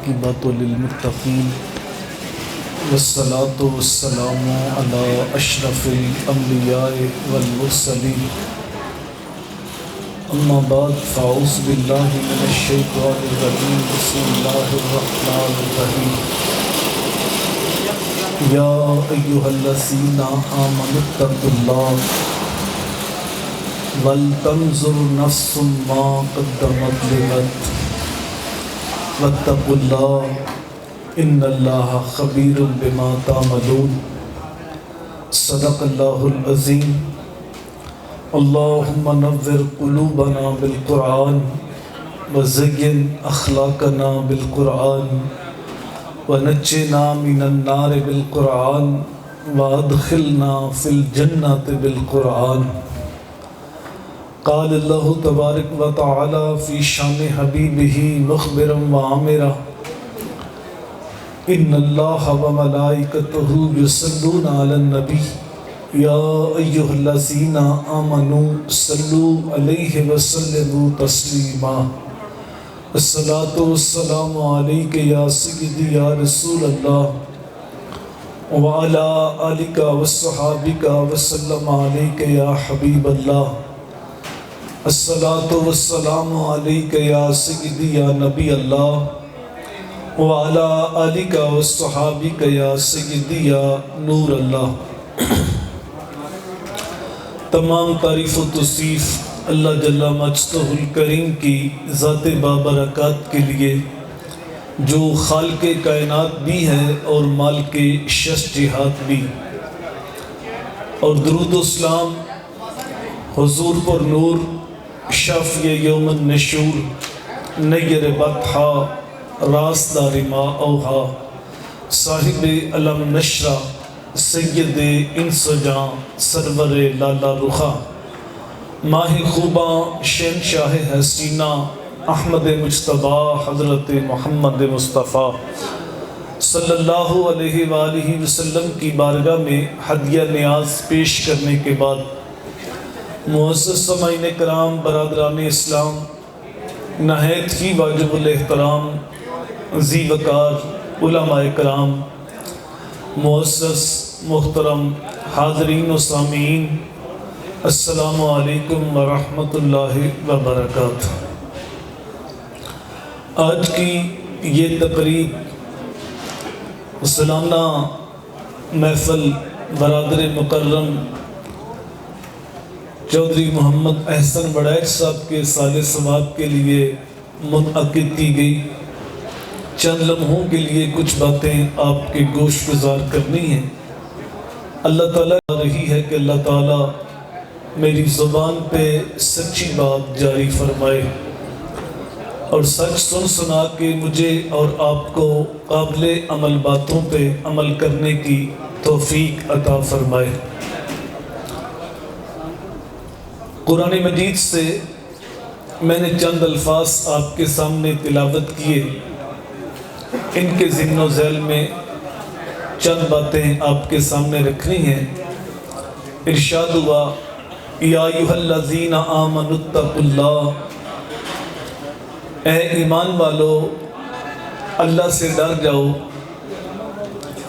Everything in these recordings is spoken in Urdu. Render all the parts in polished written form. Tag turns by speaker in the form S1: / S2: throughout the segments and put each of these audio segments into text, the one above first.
S1: عاقبۃ للمتقین والصلاة والسلام علی اشرف الانبیاء والمرسلین اما بعد فاعوذ باللہ من الشیطان الرجیم بسم اللہ الرحمن الرحیم یا ایہا الذین آمنوا اتقوا اللہ ولتنظر نفس ما قدمت لغد واتقوا اللہ ان اللہ خبیر بما تعملون صدق اللہ العظیم اللہم نور قلوبنا بالقرآن وزین اخلاقنا بالقرآن ونجنا من النار بالقرآن وادخلنا فی الجنة بالقرآن قال اللہ تبارک و تعالی فی شان حبیبہ مخبرا وعامرا ان اللہ و ملائکتہ یصلون علی النبی یا ایہا الذین آمنوا صلوا علیہ وسلموا تسلیما الصلاۃ والسلام علیک یا سیدی یا رسول اللہ وعلی آلک وصحابک وسلم علیک یا حبیب اللہ الصلاۃ والسلام علیک یا سیدی یا نبی اللہ وعلی آلک وصحابک یا سیدی یا نور اللہ۔ تمام تعریف و توصیف اللہ جل مجدہ الکریم کی ذات بابرکات کے لیے جو خالق کائنات بھی ہے اور مالک شش جہات بھی، اور درود و اسلام حضور پر نور شافی یوم النشور نیر بطحا راستدار ما اوہا صاحب علم نشرہ سید انس و جان سرور لالا رخا ماہ خوباں شہنشاہ حسینہ احمد مجتبیٰ حضرت محمد مصطفیٰ صلی اللہ علیہ وآلہ وسلم کی بارگاہ میں ہدیہ نیاز پیش کرنے کے بعد معزز سامعین کرام، برادران اسلام، نہایت ہی واجب الاحترام ذی وقار علماء کرام، معزز محترم حاضرین و سامعین، السلام علیکم ورحمۃ اللہ وبرکاتہ۔ آج کی یہ تقریب سالانہ محفل برادر مکرم چودھری محمد احسن وڑائچ صاحب کے سال ثواب کے لیے منعقد کی گئی۔ چند لمحوں کے لیے کچھ باتیں آپ کے گوش گزار کرنی ہیں۔ اللہ تعالیٰ رہی ہے کہ اللہ تعالیٰ میری زبان پہ سچی بات جاری فرمائے اور سچ سن سنا کے مجھے اور آپ کو قابل عمل باتوں پہ عمل کرنے کی توفیق عطا فرمائے۔ قرآن مجید سے میں نے چند الفاظ آپ کے سامنے تلاوت کیے، ان کے ضمن و ذیل میں چند باتیں آپ کے سامنے رکھنی ہیں۔ ارشاد ہوا یا ایھا الذین آمنوا اتقوا اللہ، اے ایمان والو اللہ سے ڈر جاؤ،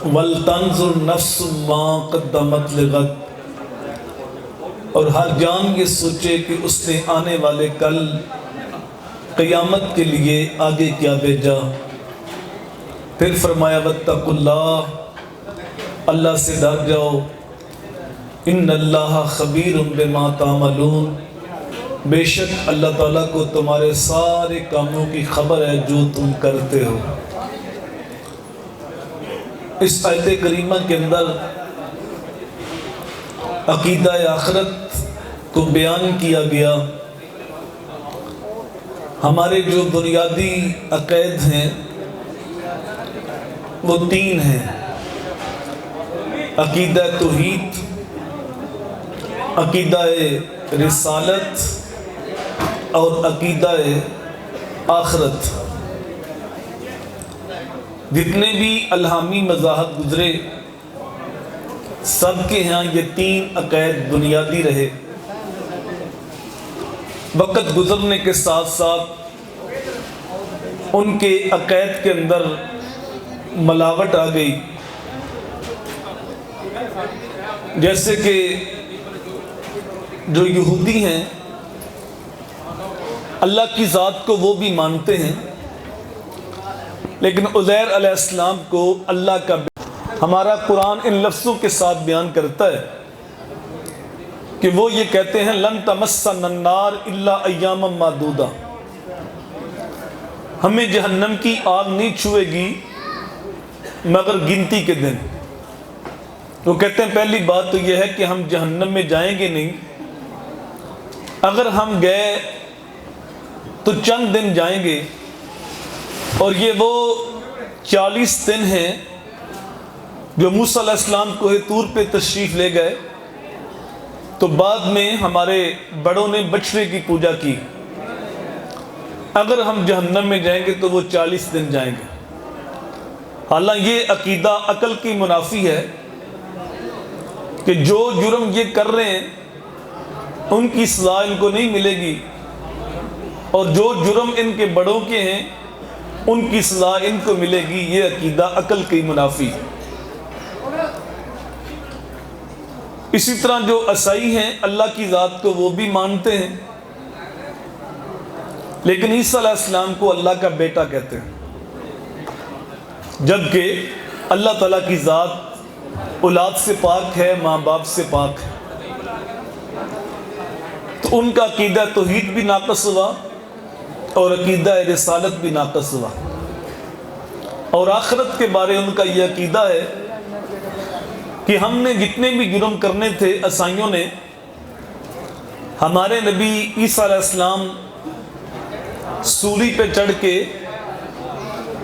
S1: وَلْتَنْظُرْ نَفْسٌ مَا قَدَّمَتْ لِغَدٍ، اور ہر جان یہ سوچے کہ اس نے آنے والے کل قیامت کے لیے آگے کیا بھیجا۔ پھر فرمایا واتقوا اللہ، اللہ سے ڈر جاؤ، ان اللہ خبیر بما تعملون، بے شک اللہ تعالیٰ کو تمہارے سارے کاموں کی خبر ہے جو تم کرتے ہو۔ اس آیت کریمہ کے اندر عقیدہ آخرت کو بیان کیا گیا۔ ہمارے جو بنیادی عقائد ہیں وہ تین ہیں: عقیدہ توحید، عقیدہ رسالت اور عقیدہ آخرت۔ جتنے بھی الہامی مذاہب گزرے سب کے ہاں یہ تین عقائد بنیادی رہے۔ وقت گزرنے کے ساتھ ساتھ ان کے عقائد کے اندر ملاوٹ آ گئی. جیسے کہ جو یہودی ہیں اللہ کی ذات کو وہ بھی مانتے ہیں، لیکن عزیر علیہ السلام کو اللہ کا ہمارا قرآن ان لفظوں کے ساتھ بیان کرتا ہے کہ وہ یہ کہتے ہیں لن تمسنا النار الا ایاما معدودہ، ہمیں جہنم کی آگ نہیں چھوئے گی مگر گنتی کے دن. وہ کہتے ہیں پہلی بات تو یہ ہے کہ ہم جہنم میں جائیں گے نہیں، اگر ہم گئے تو چند دن جائیں گے، اور یہ وہ 40 دن ہیں جو موسیٰ علیہ السلام کوہ طور پہ تشریف لے گئے تو بعد میں ہمارے بڑوں نے بچڑے کی پوجا کی. اگر ہم جہنم میں جائیں گے تو وہ 40 دن جائیں گے. حالانکہ یہ عقیدہ عقل کی منافی ہے کہ جو جرم یہ کر رہے ہیں ان کی سزا ان کو نہیں ملے گی، اور جو جرم ان کے بڑوں کے ہیں ان کی سزا ان کو ملے گی. یہ عقیدہ عقل کی منافی ہے. اسی طرح جو عیسائی ہیں اللہ کی ذات کو وہ بھی مانتے ہیں، لیکن عیسیٰ علیہ السلام کو اللہ کا بیٹا کہتے ہیں، جبکہ اللہ تعالیٰ کی ذات اولاد سے پاک ہے، ماں باپ سے پاک ہے. تو ان کا عقیدہ توحید بھی ناقص ہوا اور عقیدہ رسالت بھی ناقص ہوا. اور آخرت کے بارے ان کا یہ عقیدہ ہے کہ ہم نے جتنے بھی جرم کرنے تھے عیسائیوں نے، ہمارے نبی عیسیٰ علیہ السلام سولی پہ چڑھ کے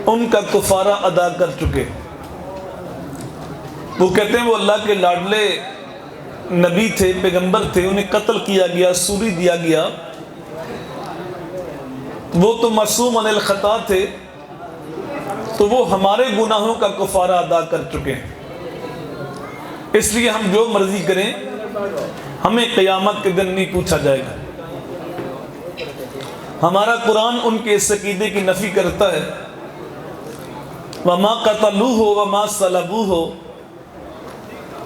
S1: ان کا کفارہ ادا کر چکے. وہ کہتے ہیں وہ اللہ کے لاڈلے نبی تھے، پیغمبر تھے، انہیں قتل کیا گیا، سولی دیا گیا. وہ تو معصوم عن الخطا تھے، تو وہ ہمارے گناہوں کا کفارہ ادا کر چکے ہیں. اس لیے ہم جو مرضی کریں ہمیں قیامت کے دن نہیں پوچھا جائے گا. ہمارا قرآن ان کے اس عقیدے کی نفی کرتا ہے وَمَا قَتَلُوهُ وَمَا صَلَبُوهُ،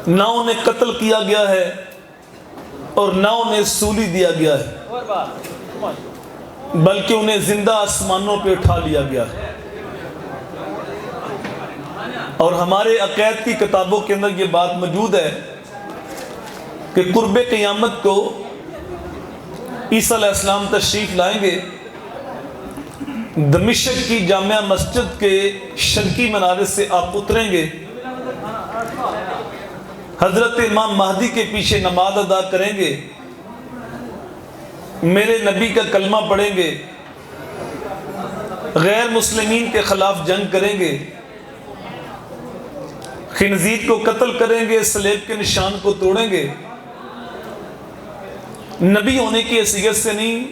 S1: نہ انہیں قتل کیا گیا ہے اور نہ انہیں سولی دیا گیا ہے، بلکہ انہیں زندہ آسمانوں پہ اٹھا لیا گیا ہے. اور ہمارے عقائد کی کتابوں کے اندر یہ بات موجود ہے کہ قرب قیامت کو عیسیٰ علیہ السلام تشریف لائیں گے. دمشق کی جامع مسجد کے شرقی منارے سے آپ اتریں گے، حضرت امام مہدی کے پیچھے نماز ادا کریں گے، میرے نبی کا کلمہ پڑھیں گے، غیر مسلمین کے خلاف جنگ کریں گے، خنزیر کو قتل کریں گے، صلیب کے نشان کو توڑیں گے. نبی ہونے کی حیثیت سے نہیں،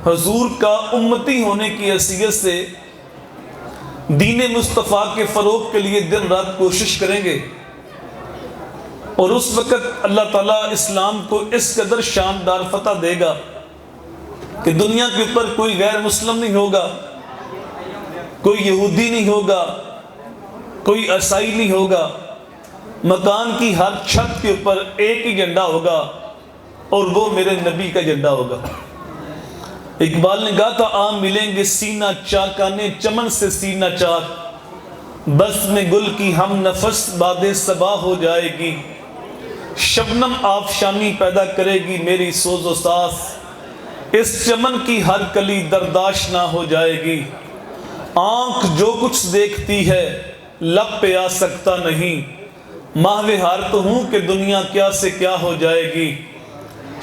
S1: حضور کا امتی ہونے کی حیثیت سے دین مصطفیٰ کے فروغ کے لیے دن رات کوشش کریں گے. اور اس وقت اللہ تعالیٰ اسلام کو اس قدر شاندار فتح دے گا کہ دنیا کے اوپر کوئی غیر مسلم نہیں ہوگا، کوئی یہودی نہیں ہوگا، کوئی عیسائی نہیں ہوگا. مکان کی ہر چھت کے اوپر ایک ہی جھنڈا ہوگا اور وہ میرے نبی کا جھنڈا ہوگا. اقبال نے کہا تھا عام ملیں گے سینہ چاکانے چمن سے سینہ چاک، بس میں گل کی ہم نفس باد صبا ہو جائے گی. شبنم آفشانی پیدا کرے گی میری سوز و ساس، اس چمن کی ہر کلی درداش نہ ہو جائے گی. آنکھ جو کچھ دیکھتی ہے لب پہ آ سکتا نہیں، ماہوِ ہار تو ہوں کہ دنیا کیا سے کیا ہو جائے گی.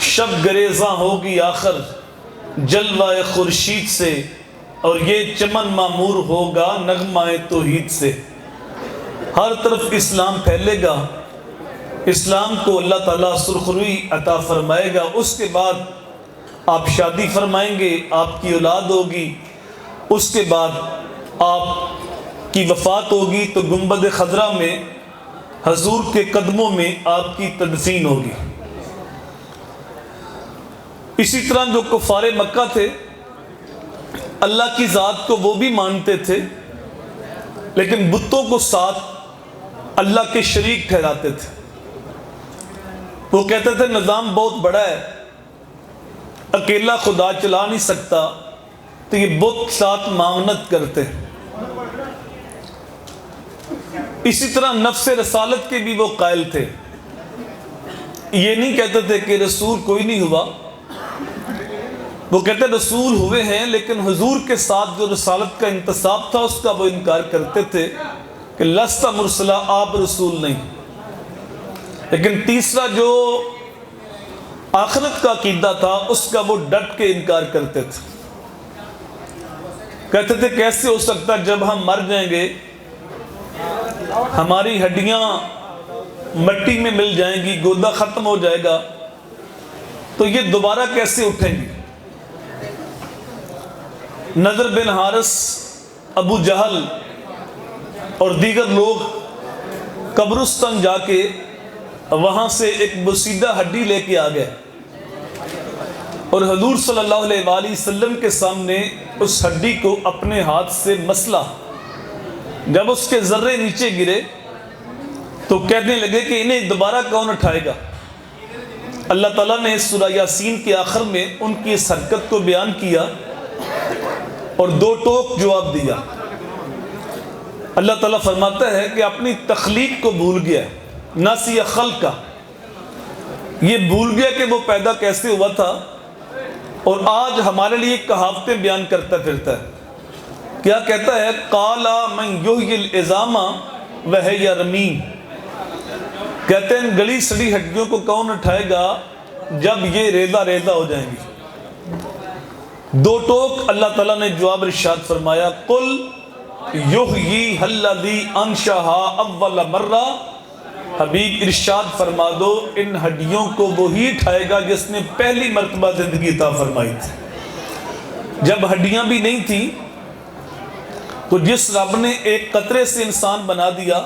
S1: شب گریزاں ہوگی آخر جلوہ خورشید سے، اور یہ چمن معمور ہوگا نغمہ توحید سے. ہر طرف اسلام پھیلے گا، اسلام کو اللہ تعالیٰ سرخروئی عطا فرمائے گا. اس کے بعد آپ شادی فرمائیں گے، آپ کی اولاد ہوگی، اس کے بعد آپ کی وفات ہوگی تو گنبد خضرا میں حضور کے قدموں میں آپ کی تدفین ہوگی. اسی طرح جو کفار مکہ تھے اللہ کی ذات کو وہ بھی مانتے تھے لیکن بتوں کو ساتھ اللہ کے شریک ٹھہراتے تھے۔ وہ کہتے تھے نظام بہت بڑا ہے، اکیلا خدا چلا نہیں سکتا، تو یہ بت ساتھ معاونت کرتے ہیں۔ اسی طرح نفس رسالت کے بھی وہ قائل تھے، یہ نہیں کہتے تھے کہ رسول کوئی نہیں ہوا، وہ کہتے رسول ہوئے ہیں لیکن حضور کے ساتھ جو رسالت کا انتصاب تھا اس کا وہ انکار کرتے تھے کہ لست مرسلہ، آپ رسول نہیں۔ لیکن تیسرا جو آخرت کا عقیدہ تھا اس کا وہ ڈٹ کے انکار کرتے تھے، کہتے تھے کیسے ہو سکتا جب ہم مر جائیں گے ہماری ہڈیاں مٹی میں مل جائیں گی، گودا ختم ہو جائے گا، تو یہ دوبارہ کیسے اٹھیں گی؟ نضر بن حارث، ابو جہل اور دیگر لوگ قبرستان جا کے وہاں سے ایک بسیدہ ہڈی لے کے آ گئے اور حضور صلی اللہ علیہ وآلہ وسلم کے سامنے اس ہڈی کو اپنے ہاتھ سے مسلا۔ جب اس کے ذرے نیچے گرے تو کہنے لگے کہ انہیں دوبارہ کون اٹھائے گا؟ اللہ تعالیٰ نے سورہ یاسین کے آخر میں ان کی اس حرکت کو بیان کیا اور دو ٹوک جواب دیا۔ اللہ تعالیٰ فرماتا ہے کہ اپنی تخلیق کو بھول گیا، ناسی خلقہ، یہ بھول گیا کہ وہ پیدا کیسے ہوا تھا، اور آج ہمارے لیے کہاوتیں بیان کرتا پھرتا ہے۔ کیا کہتا ہے؟ قَالَ مَنْ يُحْيِي الْعِظَامَ وَهِيَ رَمِيمٌ، کہتے ہیں گلی سڑی ہڈیوں کو کون اٹھائے گا جب یہ ریزہ ریزہ ہو جائیں گی؟ دو ٹوک اللہ تعالیٰ نے جواب ارشاد فرمایا، قُلْ يُحْيِيهَا الَّذِي أَنشَأَهَا أَوَّلَ مَرَّةٍ، حبیب ارشاد فرما دو ان ہڈیوں کو وہی اٹھائے گا جس نے پہلی مرتبہ زندگی عطا فرمائی تھی۔ جب ہڈیاں بھی نہیں تھیں تو جس رب نے ایک قطرے سے انسان بنا دیا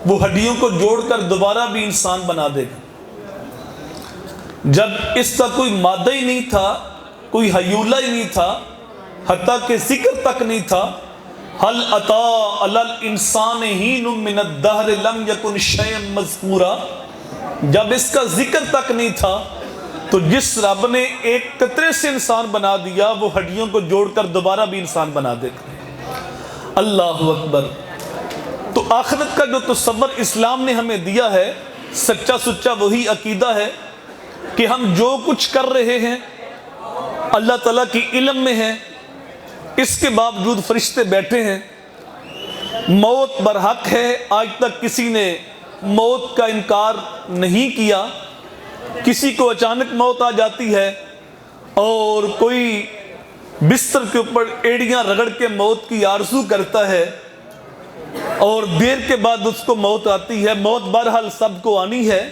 S1: وہ ہڈیوں کو جوڑ کر دوبارہ بھی انسان بنا دے گا۔ جب اس کا کوئی مادہ ہی نہیں تھا، کوئی حیولہ ہی نہیں تھا، حتیٰ کہ ذکر تک نہیں تھا، هل أتى على الإنسان حين من الدهر لم يكن شيئا مذكورا، جب اس کا ذکر تک نہیں تھا تو جس رب نے ایک قطرے سے انسان بنا دیا وہ ہڈیوں کو جوڑ کر دوبارہ بھی انسان بنا دے گا۔ اللہ اکبر۔ تو آخرت کا جو تصور اسلام نے ہمیں دیا ہے، سچا سچا وہی عقیدہ ہے کہ ہم جو کچھ کر رہے ہیں اللہ تعالیٰ کی علم میں ہے، اس کے باوجود فرشتے بیٹھے ہیں، موت برحق ہے، آج تک کسی نے موت کا انکار نہیں کیا۔ کسی کو اچانک موت آ جاتی ہے اور کوئی بستر کے اوپر ایڑیاں رگڑ کے موت کی آرزو کرتا ہے اور دیر کے بعد اس کو موت آتی ہے۔ موت بہرحال سب کو آنی ہے،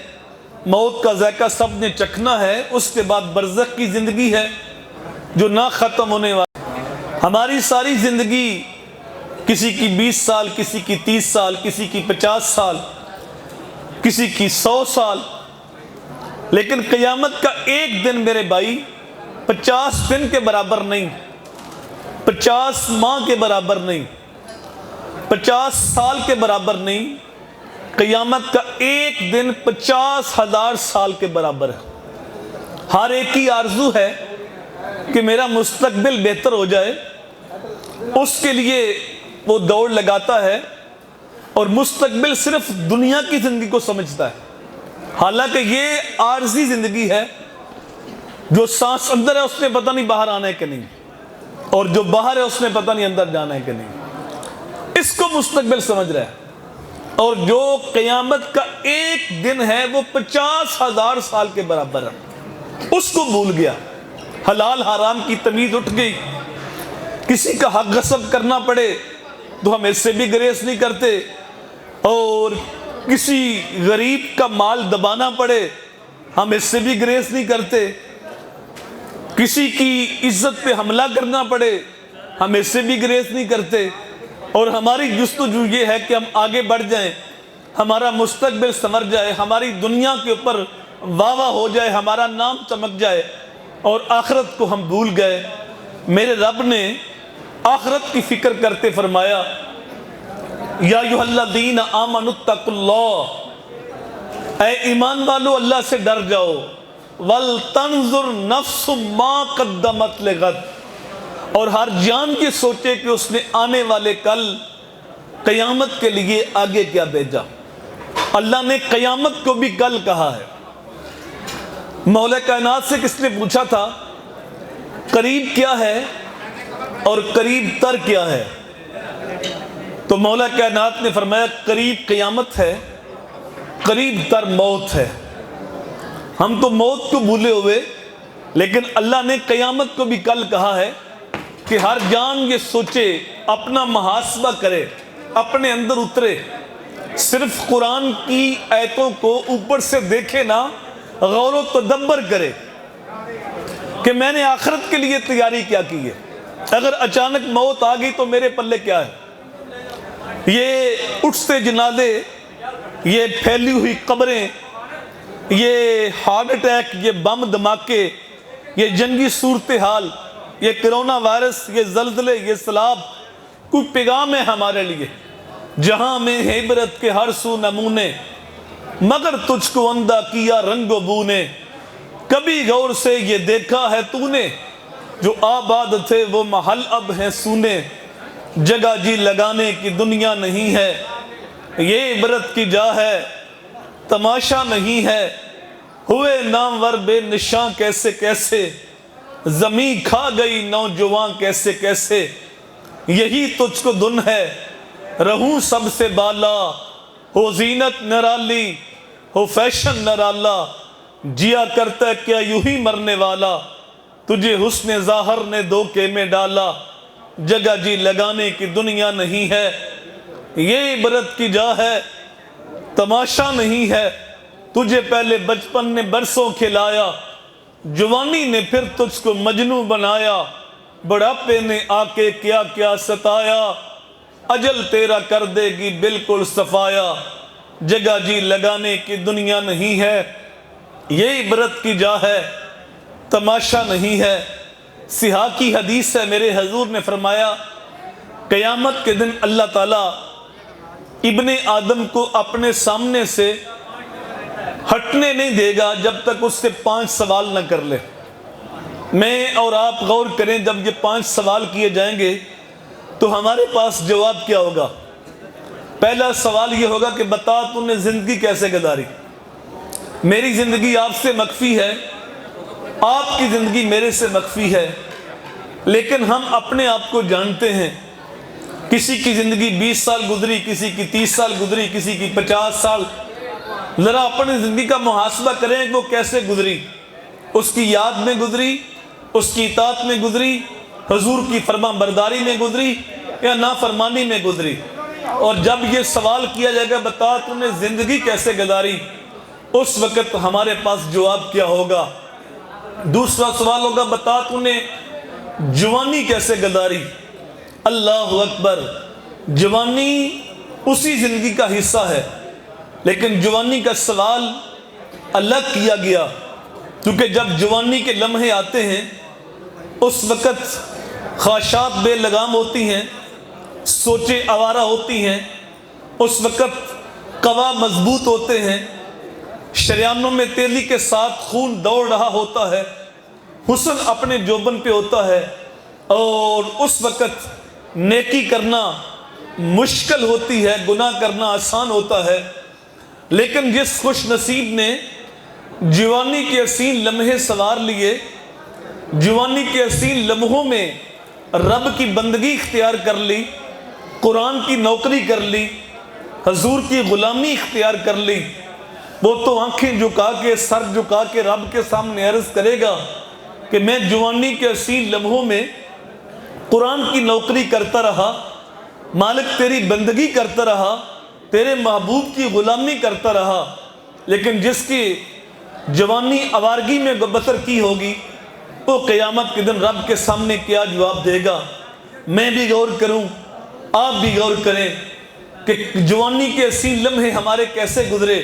S1: موت کا ذائقہ سب نے چکھنا ہے، اس کے بعد برزخ کی زندگی ہے جو نہ ختم ہونے والی۔ ہماری ساری زندگی کسی کی 20 سال، کسی کی 30 سال، کسی کی 50 سال، کسی کی 100 سال، لیکن قیامت کا ایک دن میرے بھائی 50 دن کے برابر نہیں، 50 ماہ کے برابر نہیں، 50 سال کے برابر نہیں، قیامت کا ایک دن 50,000 سال کے برابر ہے۔ ہر ایک کی آرزو ہے کہ میرا مستقبل بہتر ہو جائے، اس کے لیے وہ دوڑ لگاتا ہے اور مستقبل صرف دنیا کی زندگی کو سمجھتا ہے، حالانکہ یہ عارضی زندگی ہے۔ جو سانس اندر ہے اس نے پتہ نہیں باہر آنا ہے کہ نہیں، اور جو باہر ہے اس نے پتہ نہیں اندر جانا ہے کہ نہیں، اس کو مستقبل سمجھ رہا ہے۔ اور جو قیامت کا ایک دن ہے وہ 50,000 سال کے برابر ہے، اس کو بھول گیا۔ حلال حرام کی تمیز اٹھ گئی، کسی کا حق غصب کرنا پڑے تو ہم اس سے بھی گریز نہیں کرتے، اور کسی غریب کا مال دبانا پڑے ہم اس سے بھی گریز نہیں کرتے، کسی کی عزت پہ حملہ کرنا پڑے ہم اس سے بھی گریز نہیں کرتے، اور ہماری جستجو یہ ہے کہ ہم آگے بڑھ جائیں، ہمارا مستقبل سنور جائے، ہماری دنیا کے اوپر واہ واہ ہو جائے، ہمارا نام چمک جائے، اور آخرت کو ہم بھول گئے۔ میرے رب نے آخرت کی فکر کرتے فرمایا یا ایھا الذین آمنوا اتقوا اللہ، اے ایمان والو اللہ سے ڈر جاؤ، وَلْتَنْظُرْ نَفْسٌ مَا قَدَّمَتْ لِغَدٍ، اور ہر جان یہ سوچے کہ اس نے آنے والے کل قیامت کے لیے آگے کیا بھیجا۔ اللہ نے قیامت کو بھی کل کہا ہے۔ مولا کائنات سے کس نے پوچھا تھا قریب کیا ہے اور قریب تر کیا ہے؟ تو مولا کائنات نے فرمایا قریب قیامت ہے، قریب تر موت ہے۔ ہم تو موت کو بھولے ہوئے، لیکن اللہ نے قیامت کو بھی کل کہا ہے کہ ہر جان یہ سوچے، اپنا محاسبہ کرے، اپنے اندر اترے، صرف قرآن کی آیتوں کو اوپر سے دیکھے نہ، غور و تدبر کرے کہ میں نے آخرت کے لیے تیاری کیا کی ہے۔ اگر اچانک موت آ گئی تو میرے پلے کیا ہے؟ یہ اٹھتے جنازے، یہ پھیلی ہوئی قبریں، یہ ہارٹ اٹیک، یہ بم دھماکے، یہ جنگی صورتحال، یہ کرونا وائرس، یہ زلزلے، یہ سیلاب، کوئی پیغام ہے ہمارے لیے؟ جہاں میں ہے عبرت کے ہر سو نمونے، مگر تجھ کو اندھا کیا رنگ و بو نے، کبھی غور سے یہ دیکھا ہے تو نے، جو آباد تھے وہ محل اب ہیں سونے، جگہ جی لگانے کی دنیا نہیں ہے، یہ عبرت کی جا ہے تماشا نہیں ہے، ہوئے نامور بے نشاں کیسے کیسے، زمین کھا گئی نوجوان کیسے کیسے، یہی تجھ کو دن ہے رہوں سب سے بالا، ہو زینت نرالی ہو فیشن نرالا، جیا کرتا ہے کیا یوں ہی مرنے والا، تجھے حسن ظاہر نے دھوکے میں ڈالا، جگہ جی لگانے کی دنیا نہیں ہے، یہ عبرت کی جا ہے تماشا نہیں ہے، تجھے پہلے بچپن نے برسوں کھلایا، جوانی نے پھر تجھ کو مجنوں بنایا، بڑھاپے نے آ کے کیا کیا ستایا، اجل تیرا کر دے گی بالکل صفایا، جگہ جی لگانے کی دنیا نہیں ہے، یہ عبرت کی جا ہے تماشا نہیں ہے۔ صحاح کی حدیث ہے، میرے حضور نے فرمایا قیامت کے دن اللہ تعالیٰ ابن آدم کو اپنے سامنے سے ہٹنے نہیں دے گا جب تک اس سے 5 سوال نہ کر لے۔ میں اور آپ غور کریں، جب یہ 5 سوال کیے جائیں گے تو ہمارے پاس جواب کیا ہوگا؟ پہلا سوال یہ ہوگا کہ بتا تو نے زندگی کیسے گزاری؟ میری زندگی آپ سے مخفی ہے، آپ کی زندگی میرے سے مخفی ہے، لیکن ہم اپنے آپ کو جانتے ہیں۔ کسی کی زندگی 20 سال گزری، کسی کی 30 سال گزری، کسی کی 50 سال۔ ذرا اپنی زندگی کا محاسبہ کریں کہ وہ کیسے گزری، اس کی یاد میں گزری، اس کی اطاعت میں گزری، حضور کی فرما برداری میں گزری یا نافرمانی میں گزری۔ اور جب یہ سوال کیا جائے گا بتا تو نے زندگی کیسے گزاری، اس وقت ہمارے پاس جواب کیا ہوگا؟ دوسرا سوال ہوگا بتا تو نے جوانی کیسے گزاری؟ اللہ اکبر، جوانی اسی زندگی کا حصہ ہے، لیکن جوانی کا سوال الگ کیا گیا، کیونکہ جب جوانی کے لمحے آتے ہیں اس وقت خواہشات بے لگام ہوتی ہیں، سوچیں آوارہ ہوتی ہیں، اس وقت قوا مضبوط ہوتے ہیں، شریانوں میں تیزی کے ساتھ خون دوڑ رہا ہوتا ہے، حسن اپنے جوبن پہ ہوتا ہے، اور اس وقت نیکی کرنا مشکل ہوتی ہے، گناہ کرنا آسان ہوتا ہے۔ لیکن جس خوش نصیب نے جوانی کے حسین لمحے سوار لیے، جوانی کے حسین لمحوں میں رب کی بندگی اختیار کر لی، قرآن کی نوکری کر لی، حضور کی غلامی اختیار کر لی، وہ تو آنکھیں جھکا کے سر جھکا کے رب کے سامنے عرض کرے گا کہ میں جوانی کے حسین لمحوں میں قرآن کی نوکری کرتا رہا، مالک تیری بندگی کرتا رہا، تیرے محبوب کی غلامی کرتا رہا، لیکن جس کی جوانی آوارگی میں بسر کی ہوگی وہ قیامت کے دن رب کے سامنے کیا جواب دے گا؟ میں بھی غور کروں، آپ بھی غور کریں کہ جوانی کے حسین لمحے ہمارے کیسے گزرے،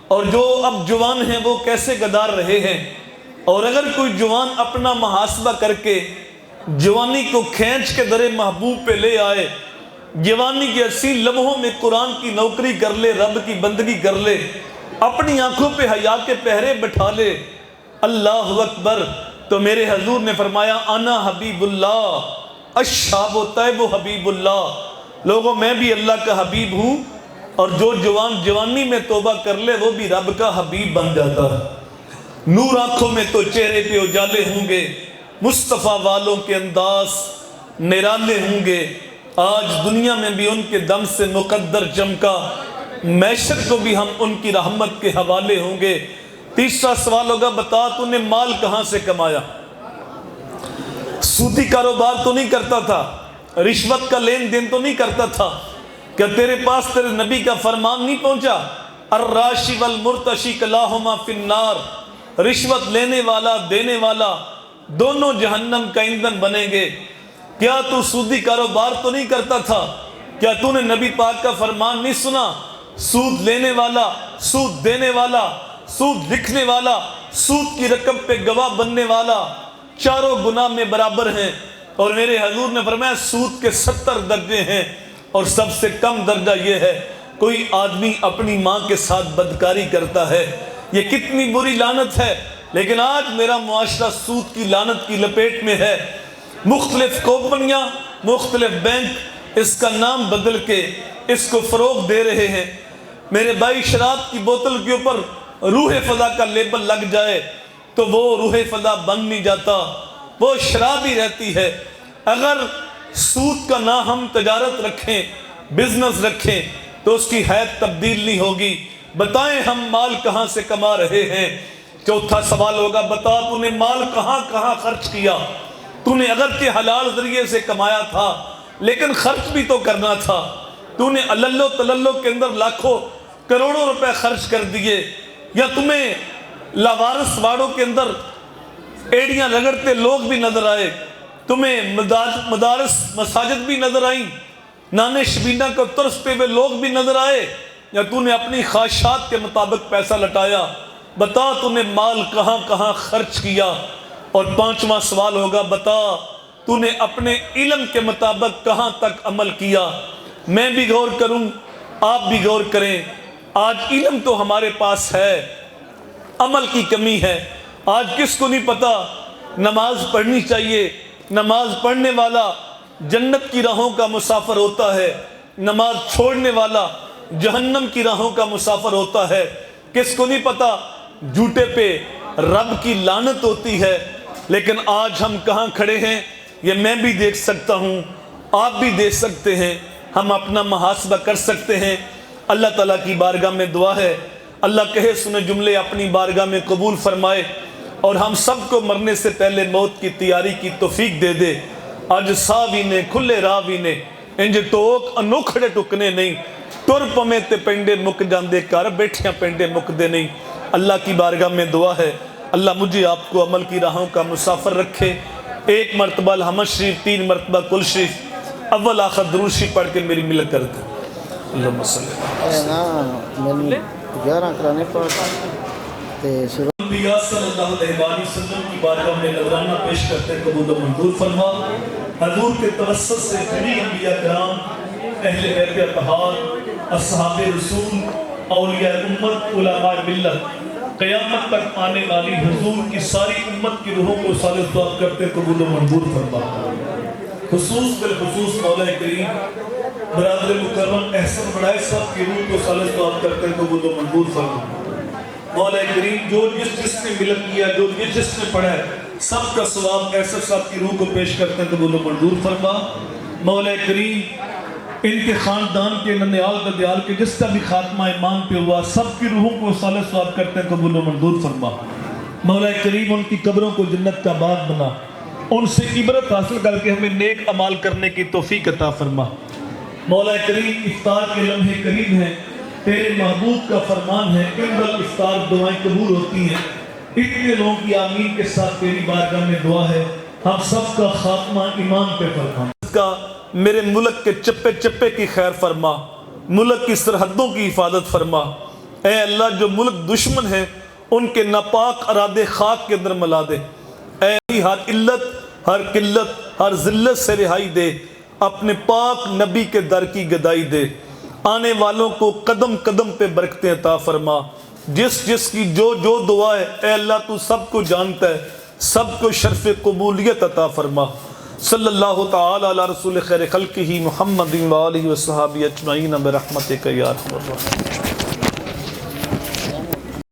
S1: اور جو اب جوان ہیں وہ کیسے گدار رہے ہیں۔ اور اگر کوئی جوان اپنا محاسبہ کر کے جوانی کو کھینچ کے در محبوب پہ لے آئے، جوانی کے 80 لمحوں میں قرآن کی نوکری کر لے، رب کی بندگی کر لے، اپنی آنکھوں پہ حیا کے پہرے بٹھا لے، اللہ اکبر۔ تو میرے حضور نے فرمایا انا حبیب اللہ الشاب طیب حبیب اللہ، لوگوں میں بھی اللہ کا حبیب ہوں، اور جو جوان جوانی میں توبہ کر لے وہ بھی رب کا حبیب بن جاتا ہے۔ نور آنکھوں میں تو چہرے پہ اجالے ہوں گے، مصطفیٰ والوں کے انداز نرالے ہوں گے، آج دنیا میں بھی ان کے دم سے مقدر چمکا، معیشت کو بھی ہم ان کی رحمت کے حوالے ہوں گے۔ تیسرا سوال ہوگا، بتا تو نے مال کہاں سے کمایا؟ سودی کاروبار تو نہیں کرتا تھا، رشوت کا لین دین تو نہیں کرتا تھا؟ کیا تیرے پاس تیرے نبی کا فرمان نہیں پہنچا؟ الراشی والمرتشی کلاہما فی النار، رشوت لینے والا دینے والا دونوں جہنم کا ایندھن بنیں گے۔ کیا تو سودی کاروبار تو نہیں کرتا تھا؟ کیا تو نے نبی پاک کا فرمان نہیں سنا؟ سود لینے والا، سود دینے والا، سود لکھنے والا، سود کی رقم پہ گواہ بننے والا چاروں گناہ میں برابر ہیں، اور میرے حضور نے فرمایا سود کے 70 درجے ہیں، اور سب سے کم درجہ یہ ہے کوئی آدمی اپنی ماں کے ساتھ بدکاری کرتا ہے۔ یہ کتنی بری لعنت ہے، لیکن آج میرا معاشرہ سود کی لعنت کی لپیٹ میں ہے۔ مختلف کمپنیاں، مختلف بینک اس کا نام بدل کے اس کو فروغ دے رہے ہیں۔ میرے بھائی، شراب کی بوتل کے اوپر روح فضا کا لیبل لگ جائے تو وہ روح فضا بن نہیں جاتا، وہ شراب ہی رہتی ہے۔ اگر سود کا نہ ہم تجارت رکھیں، بزنس رکھیں، تو اس کی حیثیت تبدیل نہیں ہوگی۔ بتائیں ہم مال کہاں سے کما رہے ہیں؟ چوتھا سوال ہوگا، بتا تو نے مال کہاں کہاں خرچ کیا؟ تو نے اگرچہ حلال ذریعے سے کمایا تھا لیکن خرچ بھی تو کرنا تھا۔ تو نے اللہ تللو کے اندر لاکھوں کروڑوں روپے خرچ کر دیے، یا تمہیں لاوارث واڑوں کے اندر ایڑیاں رگڑتے لوگ بھی نظر آئے، تمہیں مدارس مساجد بھی نظر آئیں، نانے شبینہ کو ترستے ہوئے لوگ بھی نظر آئے، یا تو نے اپنی خواہشات کے مطابق پیسہ لٹایا؟ بتا تو نے مال کہاں کہاں خرچ کیا؟ اور پانچواں سوال ہوگا، بتا تو نے اپنے علم کے مطابق کہاں تک عمل کیا؟ میں بھی غور کروں، آپ بھی غور کریں۔ آج علم تو ہمارے پاس ہے، عمل کی کمی ہے۔ آج کس کو نہیں پتا نماز پڑھنی چاہیے؟ نماز پڑھنے والا جنت کی راہوں کا مسافر ہوتا ہے، نماز چھوڑنے والا جہنم کی راہوں کا مسافر ہوتا ہے۔ کس کو نہیں پتا جھوٹے پہ رب کی لعنت ہوتی ہے؟ لیکن آج ہم کہاں کھڑے ہیں یہ میں بھی دیکھ سکتا ہوں، آپ بھی دیکھ سکتے ہیں، ہم اپنا محاسبہ کر سکتے ہیں۔ اللہ تعالیٰ کی بارگاہ میں دعا ہے اللہ کہے سنے جملے اپنی بارگاہ میں قبول فرمائے، اور ہم سب کو مرنے سے پہلے موت کی تیاری کی توفیق دے دے۔ اج ساوی نے کھلے راوی نے انج ٹوک انوکھڑے ٹکنے نہیں، تر پمے تے پنڈے مک جاندے کر بیٹھیاں پنڈے مک دے نہیں۔ اللہ کی بارگاہ میں دعا ہے اللہ مجھے آپ کو عمل کی راہوں کا مسافر رکھے۔ 1 مرتبہ الحمد شریف، 3 مرتبہ کل شریف، اول آخر درود شریف پڑھ کے میری ملت کر دیں۔ اللہم صلی انبیاء صلی اللہ علیہ وآلہ وسلم کی بارگاہ میں نذرانہ پیش کرتے قبول و منظور فرما۔ حضور کے توسط سے جميع انبیاء کرام، اہل بیت اطہار، اصحاب رسول، اولیاء امت، علماء ملت، قیامت تک آنے والی حضور کی ساری امت کی روحوں کو صالح دعا کرتے قبول و منظور فرما۔ خصوص بالخصوص مولا کریم برادر مکرم احسن بڑائے صاحب کی روح کو صالح دعا کرتے قبول و منظور فرما۔ مولا کریم جو جس نے ملت کیا، جو جس نے پڑھا ہے، سب کا ثواب ایسا صاحب کی روح کو پیش کرتے ہیں قبول و منظور فرما۔ مولا کریم ان کے خاندان کے ننیال ددیال کے جس کا بھی خاتمہ ایمان پہ ہوا، سب کی روحوں کو صالح ثواب کرتے ہیں قبول و منظور فرما۔ مولا کریم ان کی قبروں کو جنت کا باغ بنا، ان سے عبرت حاصل کر کے ہمیں نیک اعمال کرنے کی توفیق عطا فرما۔ مولا کریم افطار کے لمحے قریب ہیں، تیرے محبوب کا فرمان ہے قبل افطار دعائیں قبول ہوتی ہیں۔ اتنے لوگوں کی آمین کے ساتھ تیری بارگاہ میں دعا ہے ہم سب کا خاتمہ ایمان پہ فرما۔ اس کا میرے ملک کے چپے چپے کی خیر فرما، ملک کی سرحدوں کی حفاظت فرما۔ اے اللہ جو ملک دشمن ہیں ان کے ناپاک ارادے خاک کے اندر ملا دے۔ اے ہر علت، ہر قلت، ہر ذلت سے رہائی دے، اپنے پاک نبی کے در کی گدائی دے، آنے والوں کو قدم قدم پہ برکتیں عطا فرما، جس جس کی جو جو دعا ہے اے اللہ تو سب کو جانتا ہے، سب کو شرف قبولیت عطا فرما۔ صلی اللہ تعالی علی رسول خیر خلقہ محمد و آلہ و صحابہ اجمعین برحمتک یا ارحم الراحمین۔